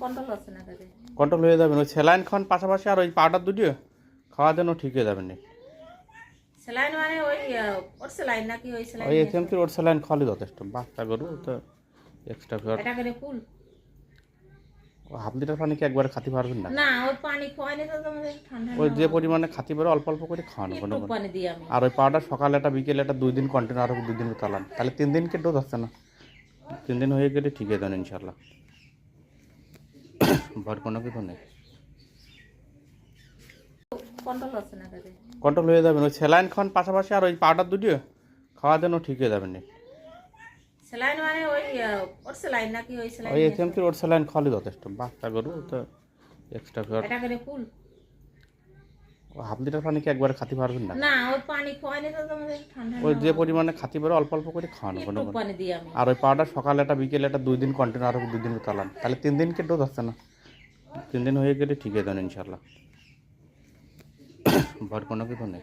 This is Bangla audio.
কন্ট্রোল হচ্ছে না তাদের। কন্ট্রোল হয়ে যাবেন। ওই স্যালাইন খান পাশাপাশি আর ওই পাউডার দুটিও খাওয়া দেন, ও ঠিক হয়ে যাবেন। স্যালাইন মানে ওই ওর স্যালাইন নাকি ওই স্যালাইন ওই এসএমসির ওর স্যালাইন খাওয়ালে যথেষ্ট। বাচ্চা গরু তো এক্সট্রা ফিওর এটা করে ফুল হাফ লিটার পানি কি একবারে খাতে পারবেন না? না, ওই পানি খাওয়াইনি তো তোমাদের ঠান্ডা ওই যে পরিমাণে খাতে পারে অল্প অল্প করে খাওয়ানো কোনো একটু পানি দিই আমি। আর ওই পাউডার সকালে একটা বিকেলে একটা 2 দিন কন্টিনিউ, আরও 2 দিন চালান, তাহলে 3 দিনকে ডোজ আসছে না। 3 দিন হয়ে গেলে ঠিক হয়ে যান ইনশাল্লাহ। ভয়ের কোনো কিছু নেই, কন্ট্রোল হচ্ছে না তাদের। কন্ট্রোল হয়ে যাবেন। ওই স্যালাইন খান পাশাপাশি আর ওই পাউডার দুটিও খাওয়া দেন, ও ঠিক হয়ে যাবেন। স্যালাইন মানে ওই ওর স্যালাইন নাকি ওই স্যালাইন ওই এসএমসির ওর স্যালাইন খাওয়ালে যথেষ্ট। বাচ্চা গরু তো এক্সট্রা ফিওর এটা করে ফুল হাফ লিটার পানি কি একবারে খাতে পারবেন না? না, ওই পানি খাওয়াইনি তো তোমাদের ঠান্ডা ওই যে পরিমাণে খাতে পারে অল্প অল্প করে খাওয়ানো কোনো একটু পানি দিই আমি। আর ওই পাউডার সকালে একটা বিকেলে একটা 2 দিন কন্টিনিউ, আরও 2 দিন চালান, তাহলে 3 দিনকে ডোজ আসছে না। 3 দিন হয়ে গেলে ঠিক হয়ে যান ইনশাল্লাহ। ভয়ের কোনো কিছু নেই।